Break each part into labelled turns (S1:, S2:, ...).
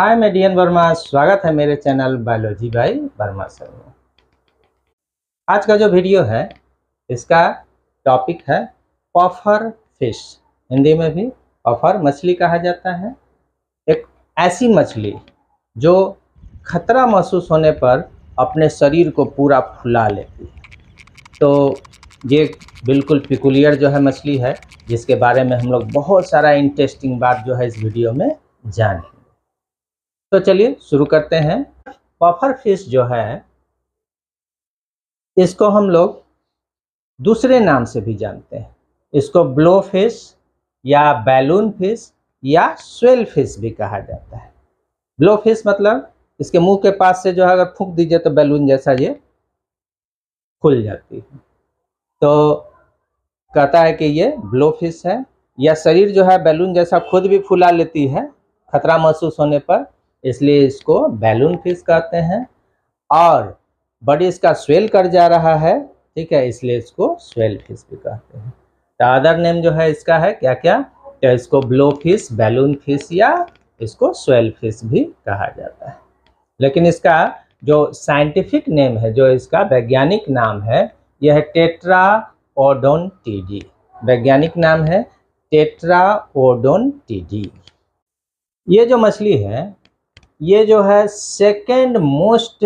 S1: हाय मैं डीएन वर्मा, स्वागत है मेरे channel biology by Verma sir में। आज का जो वीडियो है इसका टॉपिक है पफर फिश, हिंदी में भी पफर मछली कहा जाता है। एक ऐसी मछली जो खतरा महसूस होने पर अपने शरीर को पूरा फुला लेती है। तो ये बिल्कुल पिकुलियर जो है मछली है, जिसके बारे में हम लोग बहुत सारा इंटरेस्टिंग बात जो है इस वीडियो में जानेंगे। तो चलिए शुरू करते हैं। पफर फिश जो है इसको हम लोग दूसरे नाम से भी जानते हैं। इसको ब्लो फिश या बैलून फिश या स्वेल फिश भी कहा जाता है। ब्लो फिश मतलब इसके मुंह के पास से जो है अगर फूंक दीजिए तो बैलून जैसा ये फूल जाती है, तो कहता है कि ये ब्लो फिश है। या शरीर जो है बैलून जैसा खुद भी फुला लेती है खतरा महसूस होने पर, इसलिए इसको बैलून फिश कहते हैं। और बॉडी इसका स्वेल कर जा रहा है, ठीक है, इसलिए इसको स्वेल फिश भी कहते हैं। तो अदर नेम जो है इसका है क्या क्या, तो इसको ब्लो फिश, बैलून फिश या इसको स्वेल फिश भी कहा जाता है। लेकिन इसका जो साइंटिफिक नेम है, जो इसका वैज्ञानिक नाम है, यह है टेट्राओडोंटिडी। वैज्ञानिक नाम है टेट्राओडोंटिडी। ये जो मछली है ये जो है सेकेंड मोस्ट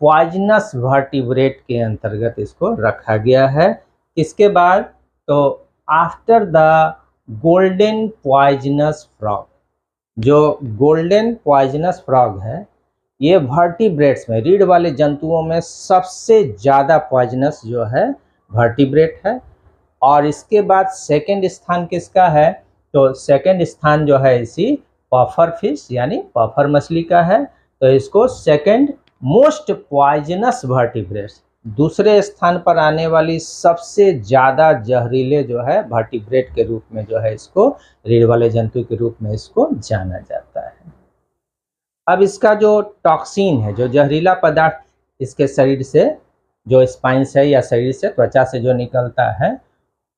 S1: पॉइजनस वर्टिब्रेट के अंतर्गत इसको रखा गया है। इसके बाद तो after the golden poisonous frog, जो गोल्डन पॉइजनस फ्रॉग है ये वर्टिब्रेट्स में, रीढ़ वाले जंतुओं में सबसे ज़्यादा पॉइजनस जो है वर्टिब्रेट है। और इसके बाद सेकेंड स्थान किसका है, तो सेकेंड स्थान जो है इसी पफर फिश यानी पफर मछली का है। तो इसको सेकेंड मोस्ट पॉइजनस वर्टिब्रेट्स, दूसरे स्थान पर आने वाली सबसे ज़्यादा जहरीले जो है वर्टिब्रेट के रूप में जो है इसको, रीढ़ वाले जंतु के रूप में इसको जाना जाता है। अब इसका जो टॉक्सिन है, जो जहरीला पदार्थ इसके शरीर से, जो स्पाइन से या शरीर से, त्वचा से जो निकलता है,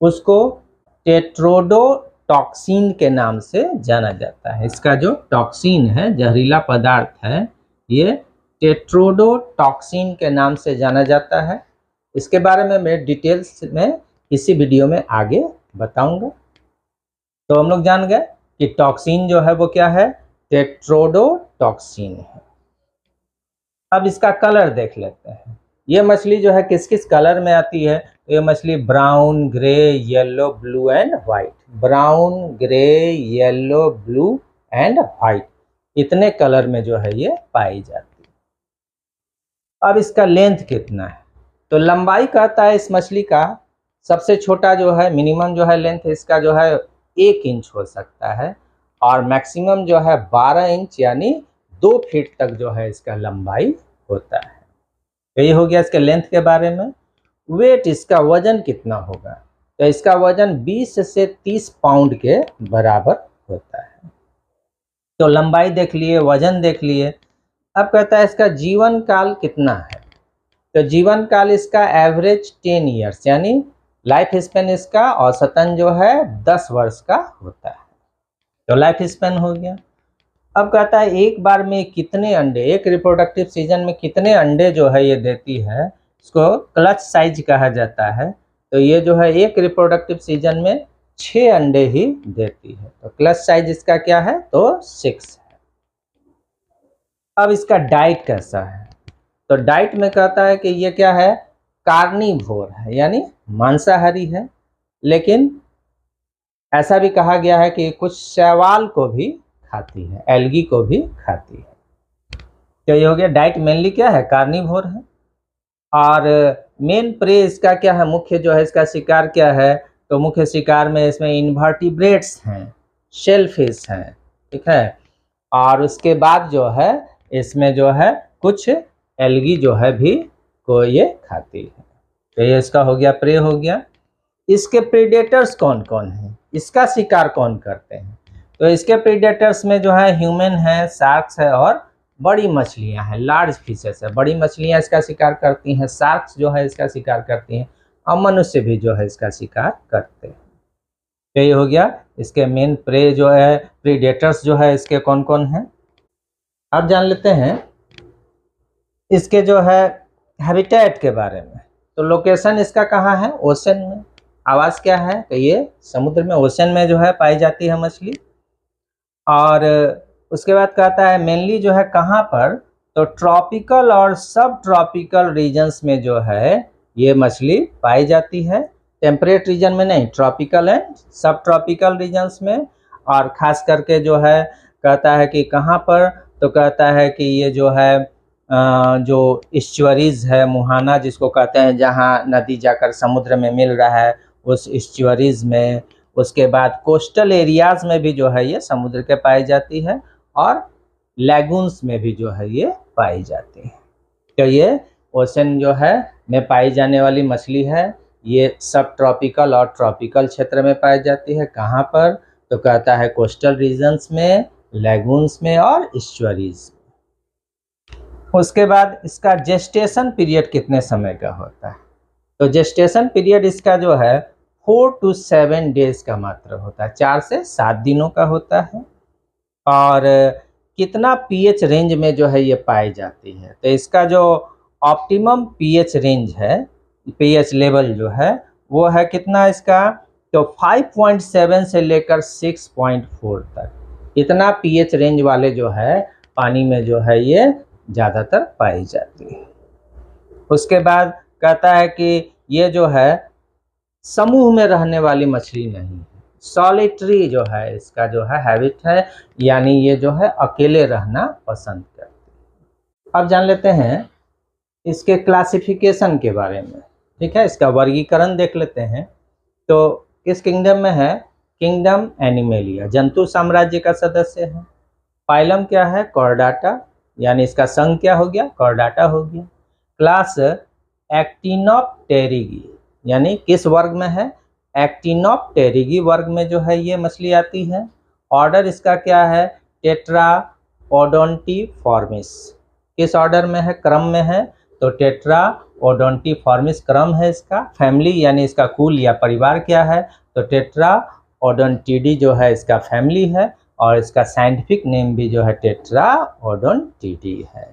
S1: उसको टेट्रोडोटॉक्सिन के नाम से जाना जाता है। इसका जो टॉक्सिन है, जहरीला पदार्थ है, ये टेट्रोडोटॉक्सिन के नाम से जाना जाता है। इसके बारे में मैं डिटेल्स में इसी वीडियो में आगे बताऊंगा। तो हम लोग जान गए कि टॉक्सिन जो है वो क्या है, टेट्रोडोटॉक्सिन है। अब इसका कलर देख लेते हैं। ये मछली जो है किस किस कलर में आती है, तो ये मछली brown, grey, yellow, blue and white, brown, grey, yellow, blue and white, इतने कलर में जो है ये पाई जाती है। अब इसका लेंथ कितना है, तो लंबाई कहता है इस मछली का सबसे छोटा जो है, मिनिमम जो है लेंथ इसका जो है 1 इंच हो सकता है, और मैक्सिमम जो है 12 इंच यानी 2 फीट तक जो है इसका लंबाई होता है। तो ये हो गया इसके लेंथ के बारे में। वेट, इसका वजन कितना होगा, तो इसका वजन 20 से 30 पाउंड के बराबर होता है। तो लंबाई देख लिए, वजन देख लिए। अब कहता है इसका जीवन काल कितना है, तो जीवन काल इसका एवरेज 10 ईयर्स यानी लाइफ स्पेन इसका औसतन जो है 10 वर्ष का होता है। तो लाइफ स्पेन हो गया। अब कहता है एक बार में कितने अंडे, एक रिप्रोडक्टिव सीजन में कितने अंडे जो है ये देती है, इसको क्लच साइज कहा जाता है। तो ये जो है एक रिप्रोडक्टिव सीजन में 6 अंडे ही देती है। तो क्लच साइज इसका क्या है, तो 6 है। अब इसका डाइट कैसा है, तो डाइट में कहता है कि ये क्या है, कार्निवोर है यानी मांसाहारी है। लेकिन ऐसा भी कहा गया है कि कुछ शैवाल को भी खाती है, एल्गी को भी खाती है। तो ये हो गया डाइट, मेनली क्या है, कार्निवोर है। और मेन प्रे इसका क्या है, मुख्य जो है इसका शिकार क्या है, तो मुख्य शिकार में इसमें इन्वर्टिब्रेट्स हैं, शेलफिश हैं, ठीक है। और उसके बाद जो है इसमें जो है कुछ एल्गी जो है भी को ये खाती है। तो ये इसका हो गया, प्रे हो गया। इसके प्रीडेटर्स कौन कौन हैं, इसका शिकार कौन करते हैं, तो इसके प्रीडेटर्स में जो है ह्यूमन है, शार्क्स है और बड़ी मछलियां हैं, लार्ज फिशेस है। बड़ी मछलियां इसका शिकार करती हैं, शार्क्स जो है इसका शिकार करती हैं, और मनुष्य भी जो है इसका शिकार करते हैं। तो ये हो गया इसके मेन प्रे जो है, प्रीडेटर्स जो है इसके कौन कौन हैं। अब जान लेते हैं इसके जो है हैबिटेट के बारे में। तो लोकेशन इसका कहाँ है? ओशन में। आवास क्या है? तो ये समुद्र में, ओशन में जो है पाई जाती है मछली। और उसके बाद कहता है मेनली जो है कहाँ पर? तो ट्रॉपिकल और सब ट्रॉपिकल रीजन्स में जो है ये मछली पाई जाती है। टेम्परेट रीजन में नहीं, ट्रॉपिकल एंड सब ट्रॉपिकल रीजन्स में। और ख़ास करके जो है कहता है कि कहाँ पर? तो कहता है कि ये जो है जो इस्चुअरीज है, मुहाना जिसको कहते हैं, जहाँ नदी जाकर समुद्र में मिल रहा है, उस इस्चुअरीज में। उसके बाद कोस्टल एरियाज में भी जो है ये समुद्र के पाई जाती है, और लैगून्स में भी जो है ये पाई जाती है। तो ये ओशन जो है में पाई जाने वाली मछली है। ये सब ट्रॉपिकल और ट्रॉपिकल क्षेत्र में पाई जाती है। कहाँ पर? तो कहता है कोस्टल रीजन्स में, लैगून्स में और इस्चुअरीज। उसके बाद इसका जेस्टेशन पीरियड कितने समय का होता है? तो जेस्टेशन पीरियड इसका जो है 4 to 7 डेज का मात्र होता है, 4 से 7 दिनों का होता है। और कितना पीएच रेंज में जो है ये पाई जाती है? तो इसका जो ऑप्टिमम पीएच रेंज है, पीएच लेवल जो है वो है कितना इसका? तो 5.7 से लेकर 6.4 तक इतना पीएच रेंज वाले जो है पानी में जो है ये ज़्यादातर पाई जाती है। उसके बाद कहता है कि ये जो है समूह में रहने वाली मछली नहीं है, सॉलिटरी जो है इसका जो है हैबिट है, यानी ये जो है अकेले रहना पसंद करती है। अब जान लेते हैं इसके क्लासिफिकेशन के बारे में। ठीक है, इसका वर्गीकरण देख लेते हैं। तो किस किंगडम में है? किंगडम एनिमेलिया, जंतु साम्राज्य का सदस्य है। फाइलम क्या है? कॉर्डाटा, यानी इसका संघ क्या हो गया? कॉर्डाटा हो गया। क्लास एक्टिनोप्टेरिगी, यानी किस वर्ग में है? एक्टिनोप्टेरिगी वर्ग में जो है ये मछली आती है। ऑर्डर इसका क्या है? टेट्रा ओडोंटिफॉर्मिस। किस ऑर्डर में है? क्रम में है, तो टेट्रा ओडोंटिफॉर्मिस क्रम है इसका। फैमिली यानी इसका कुल या परिवार क्या है? तो टेट्रा ओडोंटिडी जो है इसका फैमिली है, और इसका साइंटिफिक नेम भी जो है टेट्रा ओडोंटिडी है।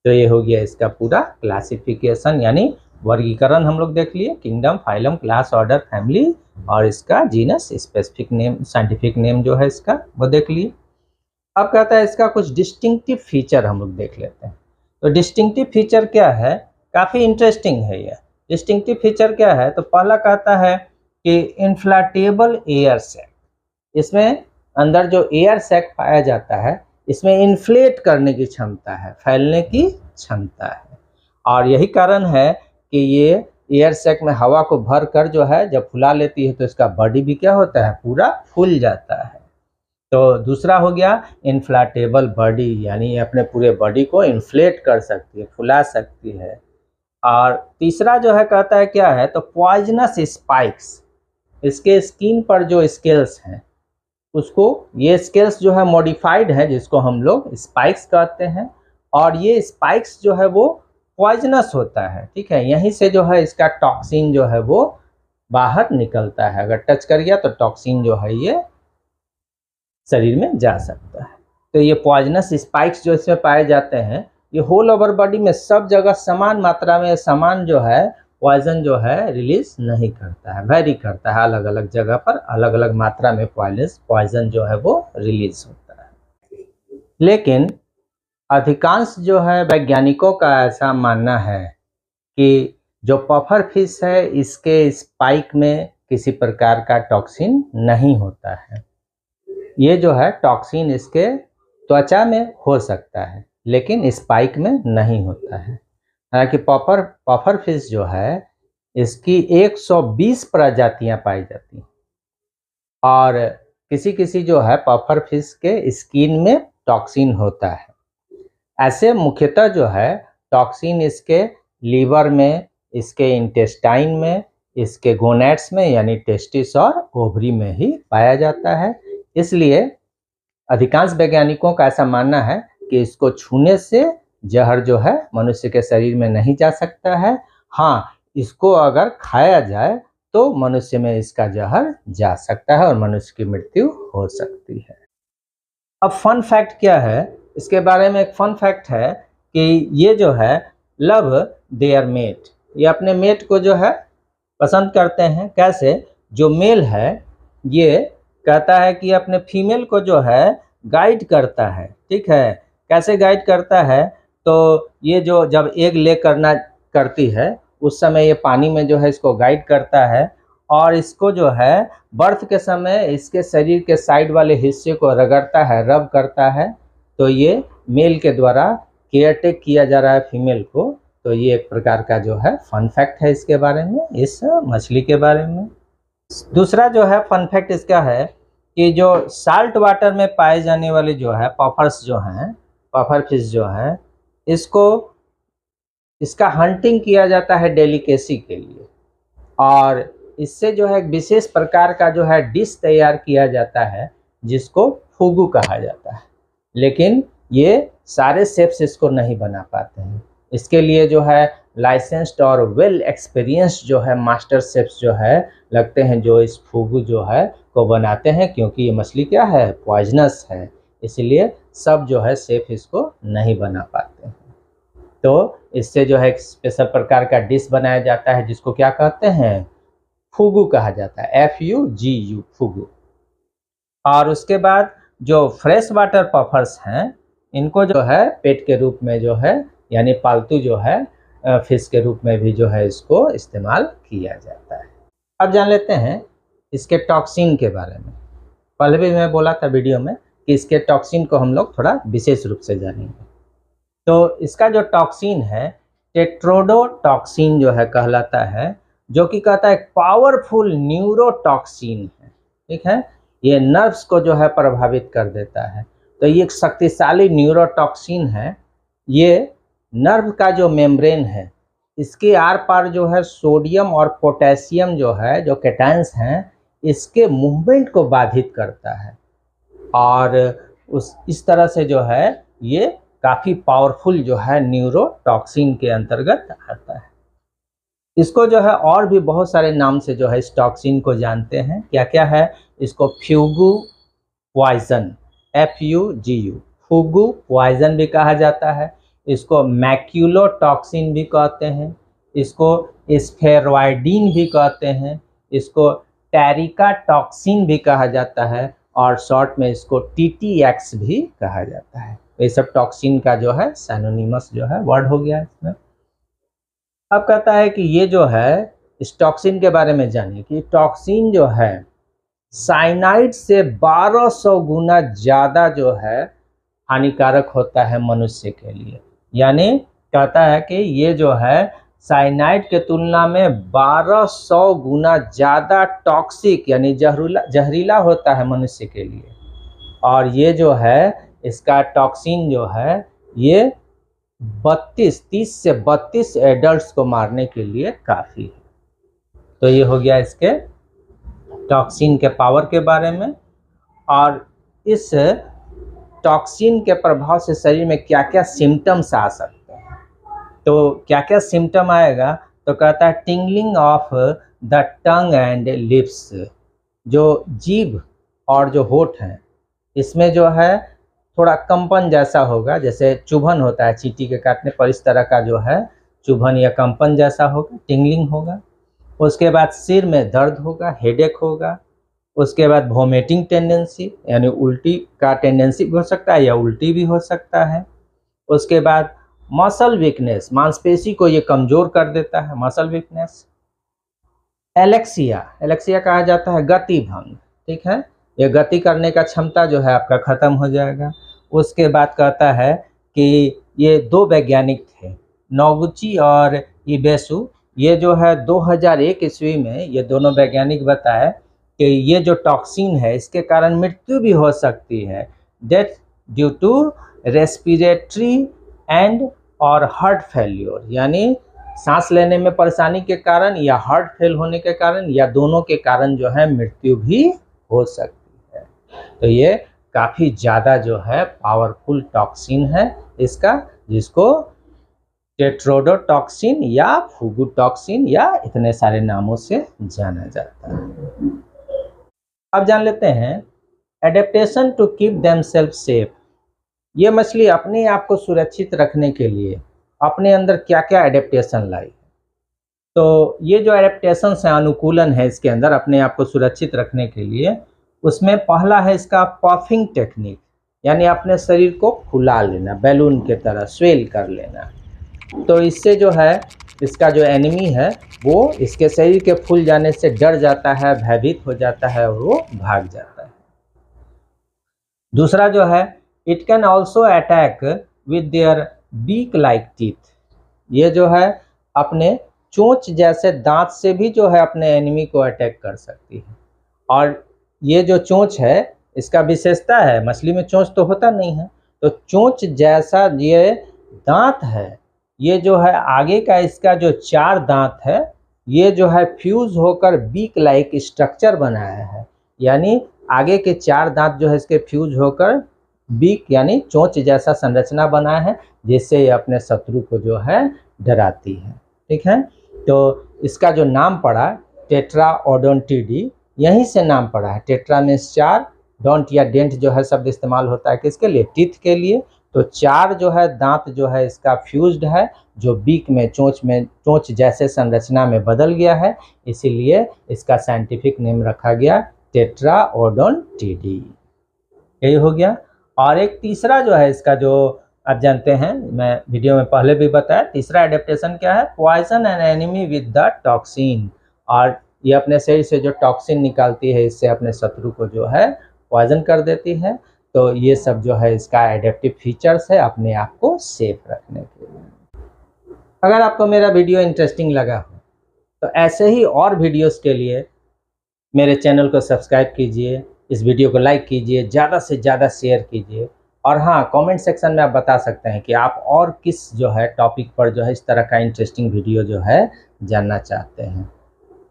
S1: तो ये हो गया इसका पूरा क्लासिफिकेशन, यानी वर्गीकरण हम लोग देख लिए। Kingdom, phylum, class, order, family, और इसका genus, specific name, scientific name जो है इसका वो देख लिए। अब कहता है इसका कुछ डिस्टिंक्टिव फीचर हम लोग देख लेते हैं। तो डिस्टिंक्टिव फीचर क्या है? काफ़ी इंटरेस्टिंग है ये। डिस्टिंक्टिव फीचर क्या है? तो पहला कहता है कि इन्फ्लेटेबल एयर सैक। इसमें अंदर जो एयर सैक पाया जाता है, इसमें इन्फ्लेट करने की क्षमता है, फैलने की क्षमता है। और यही कारण है कि ये एयर सैक में हवा को भर कर जो है जब फुला लेती है तो इसका बॉडी भी क्या होता है? पूरा फूल जाता है। तो दूसरा हो गया इन्फ्लेटेबल बॉडी, यानी अपने पूरे बॉडी को इन्फ्लेट कर सकती है, फुला सकती है। और तीसरा जो है कहता है क्या है? तो पॉइजनस स्पाइक्स, इसके स्किन पर जो स्केल्स हैं उसको, ये स्केल्स जो है मॉडिफाइड है, जिसको हम लोग स्पाइक्स कहते हैं। और ये स्पाइक्स जो है वो पॉइजनस होता है। ठीक है, यहीं से जो है इसका टॉक्सिन जो है वो बाहर निकलता है। अगर टच कर गया तो टॉक्सिन जो है ये शरीर में जा सकता है। तो ये पॉइजनस स्पाइक्स जो इसमें पाए जाते हैं, ये होल ओवर बॉडी में सब जगह समान मात्रा में समान जो है पॉइजन जो है रिलीज नहीं करता है, वेरी करता है। अलग अलग जगह पर अलग अलग मात्रा में पॉइजन जो है वो रिलीज होता है। लेकिन अधिकांश जो है वैज्ञानिकों का ऐसा मानना है कि जो पफर फिश है इसके स्पाइक में किसी प्रकार का टॉक्सिन नहीं होता है। ये जो है टॉक्सिन इसके त्वचा में हो सकता है, लेकिन स्पाइक में नहीं होता है। हालांकि पफर फिश जो है इसकी 120 प्रजातियां पाई जाती हैं, और किसी किसी जो है पफर फिश के स्किन में टॉक्सिन होता है। ऐसे मुख्यतः जो है टॉक्सिन इसके लीवर में, इसके इंटेस्टाइन में, इसके गोनेट्स में यानी टेस्टिस और ओवरी में ही पाया जाता है। इसलिए अधिकांश वैज्ञानिकों का ऐसा मानना है कि इसको छूने से जहर जो है मनुष्य के शरीर में नहीं जा सकता है। हाँ, इसको अगर खाया जाए तो मनुष्य में इसका जहर जा सकता है और मनुष्य की मृत्यु हो सकती है। अब फन फैक्ट क्या है इसके बारे में एक फन फैक्ट है कि ये जो है लव देयर मेट, ये अपने मेट को जो है पसंद करते हैं। कैसे? जो मेल है ये कहता है कि अपने फीमेल को जो है गाइड करता है, ठीक है। कैसे गाइड करता है? तो ये जो जब एग ले करना करती है उस समय ये पानी में जो है इसको गाइड करता है, और इसको जो है बर्थ के समय इसके शरीर के साइड वाले हिस्से को रगड़ता है, रब करता है। तो ये मेल के द्वारा केयरटेक किया जा रहा है फीमेल को। तो ये एक प्रकार का जो है फन फैक्ट है इसके बारे में, इस मछली के बारे में। दूसरा जो है फन फैक्ट इसका है कि जो साल्ट वाटर में पाए जाने वाले जो है पफर्स जो हैं, पफर फिश जो है, इसका हंटिंग किया जाता है डेलिकेसी के लिए, और इससे जो है एक विशेष प्रकार का जो है डिश तैयार किया जाता है जिसको फुगू कहा जाता है। लेकिन ये सारे शेफ्स इसको नहीं बना पाते हैं। इसके लिए जो है लाइसेंस्ड और वेल एक्सपीरियंस्ड जो है मास्टर शेफ्स जो है लगते हैं, जो इस फुगू जो है को बनाते हैं, क्योंकि ये मछली क्या है, पॉइजनस है। इसलिए सब जो है शेफ इसको नहीं बना पाते हैं। तो इससे जो है एक स्पेशल प्रकार का डिश बनाया जाता है जिसको क्या कहते हैं, फुगू कहा जाता है, FUGU, फुगू। और उसके बाद जो फ्रेश वाटर पफर्स हैं इनको जो है पेट के रूप में जो है, यानी पालतू जो है फिश के रूप में भी जो है इसको इस्तेमाल किया जाता है। अब जान लेते हैं इसके टॉक्सिन के बारे में। पहले भी मैं बोला था वीडियो में कि इसके टॉक्सिन को हम लोग थोड़ा विशेष रूप से जानेंगे। तो इसका जो टॉक्सिन है टेट्रोडोटॉक्सिन जो है कहलाता है, जो कि कहता है पावरफुल न्यूरोटॉक्सिन है, ठीक है। ये नर्व्स को जो है प्रभावित कर देता है। तो ये एक शक्तिशाली न्यूरोटॉक्सिन है। ये नर्व का जो मेम्ब्रेन है इसके आर पार जो है सोडियम और पोटेशियम जो है, जो कैटायंस हैं, इसके मूवमेंट को बाधित करता है, और इस तरह से जो है ये काफ़ी पावरफुल जो है न्यूरोटॉक्सिन के अंतर्गत आता है। इसको जो है और भी बहुत सारे नाम से जो है इस टॉक्सिन को जानते हैं। क्या क्या है? इसको फ्यूगू पॉइजन, FUGU, फुगू पॉइजन भी कहा जाता है। इसको मैक्यूलोटॉक्सिन भी कहते हैं। इसको स्फेरॉइडिन भी कहते हैं। इसको टेरिका टॉक्सिन भी कहा जाता है, और शॉर्ट में इसको TTX भी कहा जाता है। ये सब टॉक्सिन का जो है सिनोनिमस जो है वर्ड हो गया इसमें। अब कहता है कि ये जो है इस टॉक्सिन के बारे में जानिए कि टॉक्सिन जो है साइनाइड से 1200 गुना ज़्यादा जो है हानिकारक होता है मनुष्य के लिए। यानी कहता है कि ये जो है साइनाइड के तुलना में 1200 गुना ज़्यादा टॉक्सिक यानी जहरीला होता है मनुष्य के लिए। और ये जो है इसका टॉक्सिन जो है ये 30 से 32 एडल्ट्स को मारने के लिए काफ़ी है। तो ये हो गया इसके टॉक्सिन के पावर के बारे में। और इस टॉक्सिन के प्रभाव से शरीर में क्या क्या सिम्टम्स आ सकते हैं, तो क्या क्या सिम्टम आएगा? तो कहता है tingling of the tongue and lips, जो जीभ और जो होठ हैं इसमें जो है थोड़ा कंपन जैसा होगा, जैसे चुभन होता है चींटी के काटने पर, इस तरह का जो है चुभन या कंपन जैसा होगा, टिंगलिंग होगा। उसके बाद सिर में दर्द होगा, हेडेक होगा। उसके बाद वोमिटिंग टेंडेंसी यानी उल्टी का टेंडेंसी भी हो सकता है या उल्टी भी हो सकता है। उसके बाद मसल वीकनेस, मांसपेशी को ये कमज़ोर कर देता है, मसल वीकनेस। एलेक्सिया, एलेक्सिया कहा जाता है गति भंग, ठीक है। ये गति करने का क्षमता जो है आपका ख़त्म हो जाएगा। उसके बाद कहता है कि ये दो वैज्ञानिक थे, नोगुची और इबेसु, ये जो है 2001 ईस्वी में ये दोनों वैज्ञानिक बताए कि ये जो टॉक्सिन है इसके कारण मृत्यु भी हो सकती है, death due to respiratory and और हार्ट फेल्योर, यानी सांस लेने में परेशानी के कारण या हार्ट फेल होने के कारण या दोनों के कारण जो है मृत्यु भी हो सकती है। तो ये काफ़ी ज़्यादा जो है पावरफुल टॉक्सिन है इसका, जिसको टेट्रोडोटॉक्सिन या फुगुटॉक्सिन या इतने सारे नामों से जाना जाता है। अब जान लेते हैं adaptation to keep themselves safe. ये मछली अपने आप को सुरक्षित रखने के लिए अपने अंदर क्या क्या एडेप्टेशन लाई। तो ये जो एडेप्टेशन है, अनुकूलन है इसके अंदर अपने आप को सुरक्षित रखने के लिए, उसमें पहला है इसका पफिंग टेक्निक, यानी अपने शरीर को फुला लेना, बैलून के तरह स्वेल कर लेना। तो इससे जो है इसका जो एनिमी है वो इसके शरीर के फूल जाने से डर जाता है, भयभीत हो जाता है और वो भाग जाता है। दूसरा जो है, it can also attack with their beak like teeth. ये जो है अपने चोंच जैसे दांत से भी जो है अपने एनिमी को अटैक कर सकती है। और ये जो चोंच है इसका विशेषता है, मछली में चोंच तो होता नहीं है, तो चोंच जैसा ये दांत है, ये जो है आगे का इसका जो 4 दांत है ये जो है फ्यूज होकर बीक लाइक स्ट्रक्चर बनाया है, यानी आगे के 4 दांत जो है इसके फ्यूज होकर बीक यानी चोंच जैसा संरचना बनाया है, जिससे ये अपने शत्रु को जो है डराती है। ठीक है, तो इसका जो नाम पड़ा टेट्राओडोंटिडी, यहीं से नाम पड़ा है। टेट्रा में 4, डोंट या डेंट जो है शब्द इस्तेमाल होता है किसके लिए, टीथ के लिए। तो 4 जो है दांत जो है इसका फ्यूज्ड है, जो बीक में चोंच जैसे संरचना में बदल गया है, इसीलिए इसका साइंटिफिक नेम रखा गया टेट्राओडोंटिडी। यही हो गया। और एक तीसरा जो है इसका, जो आप जानते हैं, मैं वीडियो में पहले भी बताया, तीसरा एडेप्टेशन क्या है, poison an enemy with the toxin. और ये अपने शरीर से जो टॉक्सिन निकालती है इससे अपने शत्रु को जो है पॉइजन कर देती है। तो ये सब जो है इसका एडेप्टिव फीचर्स है अपने आप को सेफ रखने के लिए। अगर आपको मेरा वीडियो इंटरेस्टिंग लगा हो तो ऐसे ही और वीडियोस के लिए मेरे चैनल को सब्सक्राइब कीजिए, इस वीडियो को लाइक कीजिए, ज़्यादा से ज़्यादा शेयर कीजिए। और हाँ, कमेंट सेक्शन में आप बता सकते हैं कि आप और किस जो है टॉपिक पर जो है इस तरह का इंटरेस्टिंग वीडियो जो है जानना चाहते हैं।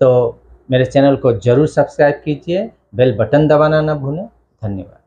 S1: तो मेरे चैनल को ज़रूर सब्सक्राइब कीजिए, बेल बटन दबाना ना भूलें। धन्यवाद।